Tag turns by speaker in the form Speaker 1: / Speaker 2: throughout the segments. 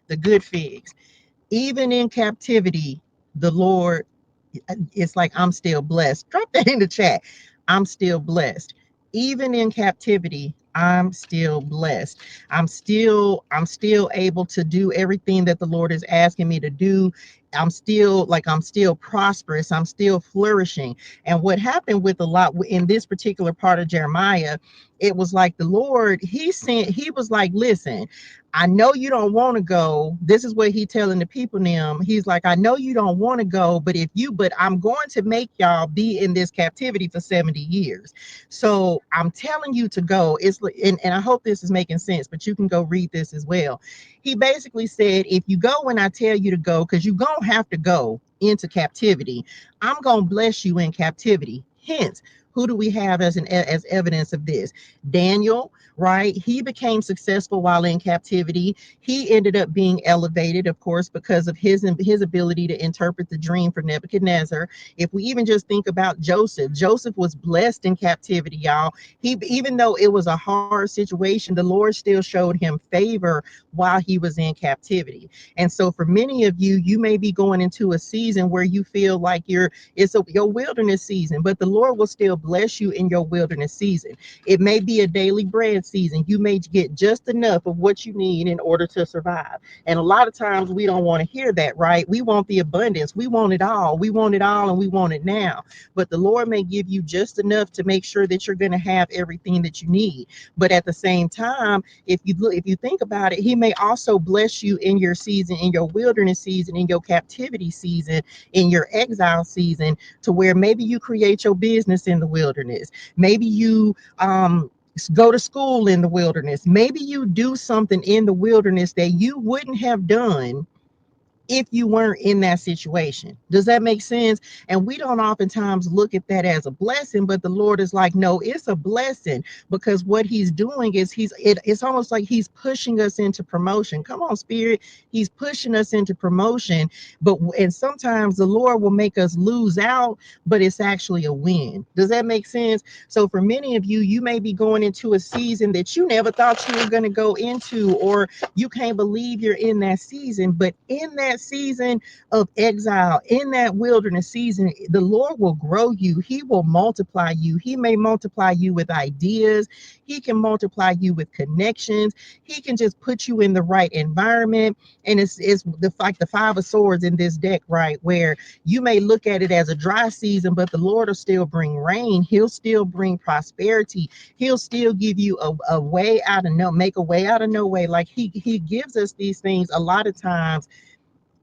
Speaker 1: the good figs. Even in captivity, the Lord, it's like I'm still blessed. Drop that in the chat. I'm still blessed. Even in captivity, I'm still blessed. I'm still able to do everything that the Lord is asking me to do. I'm still prosperous. I'm still flourishing. And what happened with a lot in this particular part of Jeremiah, it was like the Lord, he was like, listen, I know you don't want to go. This is what he telling the people now. He's like, I know you don't want to go, but I'm going to make y'all be in this captivity for 70 years. So I'm telling you to go. And I hope this is making sense, but you can go read this as well. He basically said, if you go when I tell you to go, because you're gonna have to go into captivity, I'm gonna bless you in captivity. Hence, who do we have as evidence of this? Daniel, right? He became successful while in captivity. He ended up being elevated, of course, because of his ability to interpret the dream for Nebuchadnezzar. If we even just think about Joseph, Joseph was blessed in captivity, y'all. He, even though it was a hard situation, the Lord still showed him favor while he was in captivity. And so for many of you, you may be going into a season where you feel like your wilderness season, but the Lord will still bless you in your wilderness season. It may be a daily bread season. You may get just enough of what you need in order to survive. And a lot of times we don't want to hear that, right? We want the abundance. We want it all. We want it all and we want it now. But the Lord may give you just enough to make sure that you're going to have everything that you need. But at the same time, if you think about it, he may also bless you in your season, in your wilderness season, in your captivity season, in your exile season, to where maybe you create your business in the wilderness. Maybe you go to school in the wilderness. Maybe you do something in the wilderness that you wouldn't have done if you weren't in that situation. Does that make sense? And we don't oftentimes look at that as a blessing, but the Lord is like, no, it's a blessing, because what he's doing is it's almost like he's pushing us into promotion. Come on, spirit. He's pushing us into promotion. And sometimes the Lord will make us lose out, but it's actually a win. Does that make sense? So for many of you, you may be going into a season that you never thought you were going to go into, or you can't believe you're in that season, but in that season of exile, in that wilderness season, the Lord will grow you. He will multiply you. He may multiply you with ideas. He can multiply you with connections. He can just put you in the right environment. And it's like the five of swords in this deck, right? Where you may look at it as a dry season, but the Lord will still bring rain. He'll still bring prosperity. He'll still give you a way out of make a way out of no way. Like he gives us these things a lot of times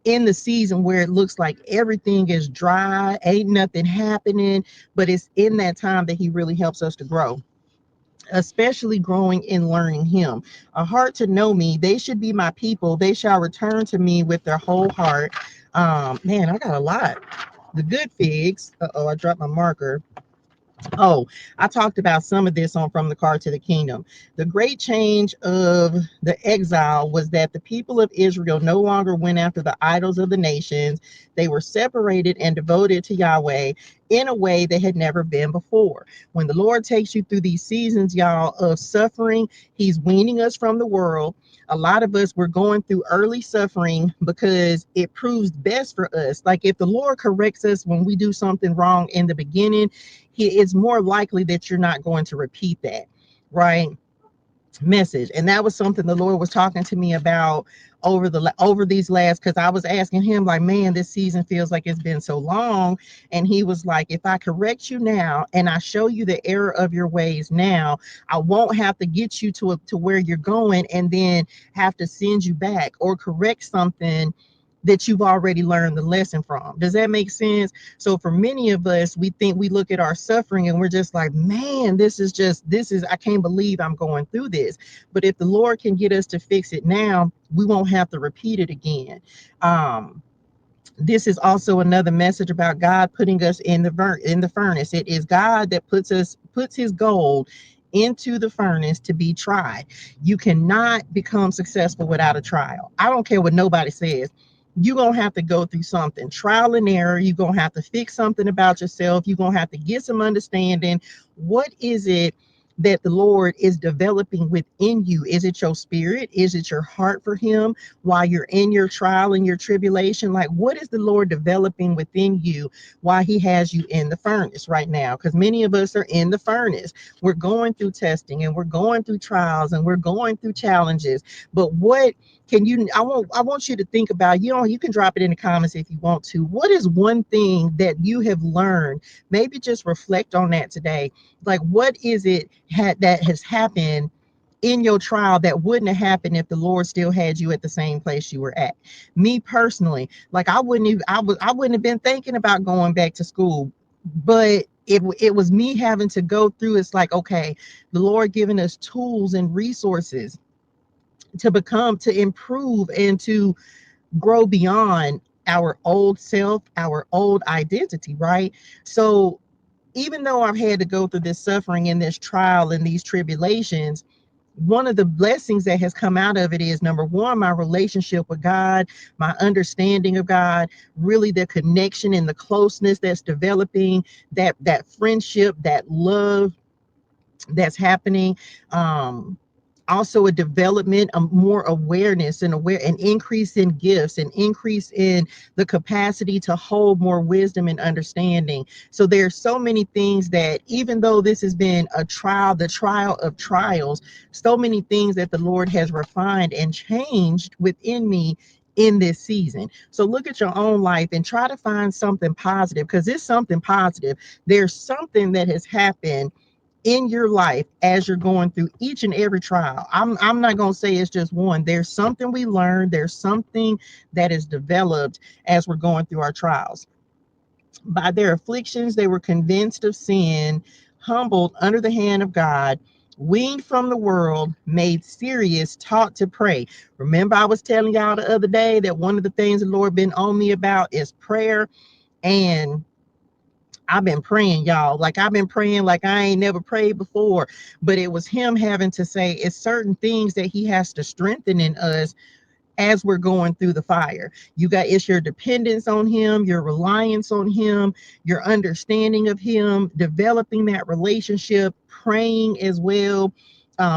Speaker 1: in the season where it looks like everything is dry, ain't nothing happening, but it's in that time that he really helps us to grow, especially growing in learning him. A heart to know me, they should be my people, they shall return to me with their whole heart. Man, I got a lot. The good figs. Uh-oh, I dropped my marker. Oh, I talked about some of this on From the Car to the Kingdom. The great change of the exile was that the people of Israel no longer went after the idols of the nations. They were separated and devoted to Yahweh in a way they had never been before. When the Lord takes you through these seasons, y'all, of suffering, he's weaning us from the world. A lot of us, we're going through early suffering because it proves best for us. Like if the Lord corrects us when we do something wrong in the beginning, it's more likely that you're not going to repeat that, right? Message. And that was something the Lord was talking to me about over these last, because I was asking him, like, man, this season feels like it's been so long. And he was like, if I correct you now and I show you the error of your ways now, I won't have to get you to where you're going and then have to send you back or correct something that you've already learned the lesson from. Does that make sense? So for many of us, we look at our suffering and we're just like, man, I can't believe I'm going through this. But if the Lord can get us to fix it now, we won't have to repeat it again. This is also another message about God putting us in the furnace. It is God that puts his gold into the furnace to be tried. You cannot become successful without a trial. I don't care what nobody says. You're going to have to go through something, trial and error. You're going to have to fix something about yourself. You're going to have to get some understanding. What is it that the Lord is developing within you? Is it your spirit? Is it your heart for him while you're in your trial and your tribulation? Like, what is the Lord developing within you while he has you in the furnace right now? Because many of us are in the furnace. We're going through testing and we're going through trials and we're going through challenges. But what can you, I want you to think about, you can drop it in the comments if you want to. What is one thing that you have learned? Maybe just reflect on that today. Like, what is it that has happened in your trial that wouldn't have happened if the Lord still had you at the same place you were at? Me personally, like, I wouldn't have been thinking about going back to school, but it was me having to go through. It's like, okay, the Lord giving us tools and resources to improve and to grow beyond our old self, our old identity, right? So even though I've had to go through this suffering and this trial and these tribulations, one of the blessings that has come out of it is, number one, my relationship with God, my understanding of God, really the connection and the closeness that's developing, that friendship, that love that's happening. Also a development, a more awareness and an increase in gifts, an increase in the capacity to hold more wisdom and understanding. So there's so many things that, even though this has been a trial, the trial of trials, so many things that the Lord has refined and changed within me in this season. So look at your own life and try to find something positive, because it's something positive. There's something that has happened in your life as you're going through each and every trial. I'm not going to say it's just one. There's something we learned, there's something that is developed as we're going through our trials. By their afflictions they were convinced of sin, humbled under the hand of God, weaned from the world, made serious, taught to pray. Remember, I was telling y'all the other day that one of the things the Lord been on me about is prayer. And I've been praying, y'all. Like, I've been praying like I ain't never prayed before. But it was him having to say it's certain things that he has to strengthen in us as we're going through the fire. It's your dependence on him, your reliance on him, your understanding of him, developing that relationship, praying as well,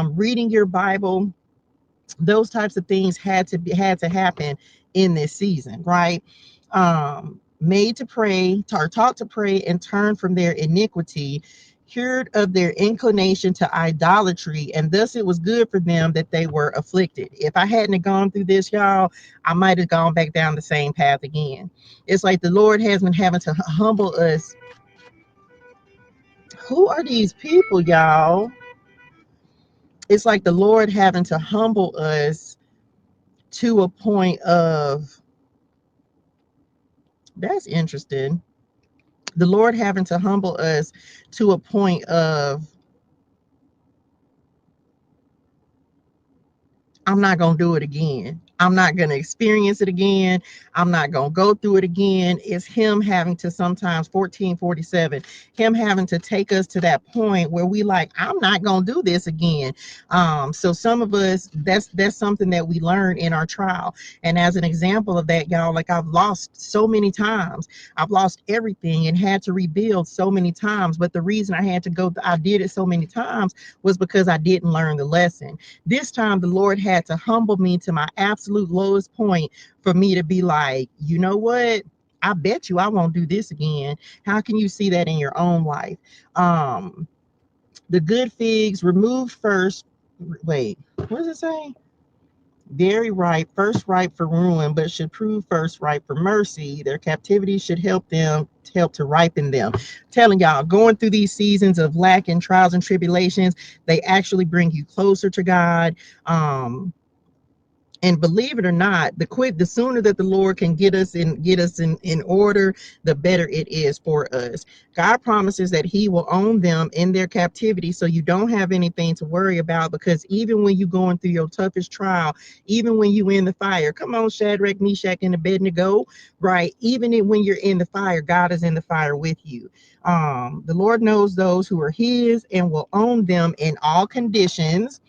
Speaker 1: reading your Bible. Those types of things had to happen in this season, right? Made to pray, or taught to pray and turn from their iniquity, cured of their inclination to idolatry, and thus it was good for them that they were afflicted. If I hadn't gone through this, y'all, I might have gone back down the same path again. It's like the Lord has been having to humble us. Who are these people, y'all? It's like the Lord having to humble us to a point of, that's interesting. The Lord having to humble us to a point of, I'm not going to do it again. I'm not going to experience it again. I'm not going to go through it again. It's him having to, sometimes 1447, him having to take us to that point where we like, I'm not going to do this again. So some of us, that's something that we learn in our trial. And as an example of that, y'all, like, I've lost so many times. I've lost everything and had to rebuild so many times. But the reason I did it so many times was because I didn't learn the lesson. This time, the Lord had to humble me to my absolute lowest point for me to be like, you know what? I bet you I won't do this again. How can you see that in your own life? The good figs removed first. Wait, what does it say? Very ripe, first ripe for ruin, but should prove first ripe for mercy. Their captivity should help to ripen them. Telling y'all, going through these seasons of lack and trials and tribulations, they actually bring you closer to God. And believe it or not, the sooner that the Lord can get us in order, the better it is for us. God promises that he will own them in their captivity, so you don't have anything to worry about, because even when you're going through your toughest trial, even when you're in the fire, come on, Shadrach, Meshach, and Abednego, right? Even when you're in the fire, God is in the fire with you. The Lord knows those who are his and will own them in all conditions.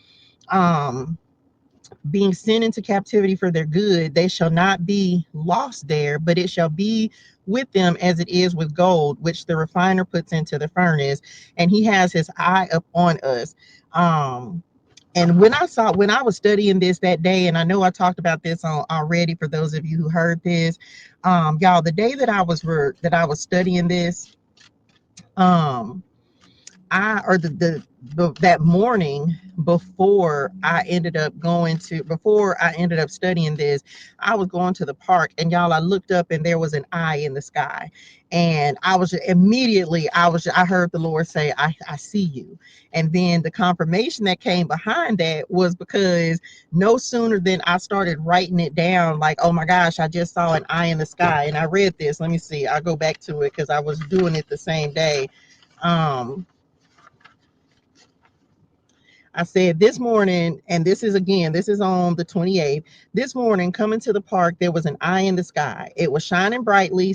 Speaker 1: Um, being sent into captivity for their good, they shall not be lost there, but it shall be with them as it is with gold, which the refiner puts into the furnace, and he has his eye upon us. And when I was studying this that day, and I know I talked about this on already for those of you who heard this, y'all, the day that I was studying this, um, I or the that morning before I ended up studying this, I was going to the park, and y'all, I looked up and there was an eye in the sky, and I heard the Lord say, I see you. And then the confirmation that came behind that was because no sooner than I started writing it down, like, oh my gosh, I just saw an eye in the sky. And I read this. Let me see, I'll go back to it because I was doing it the same day. um I said this morning, and this is on the 28th. This morning, coming to the park, there was an eye in the sky. It was shining brightly,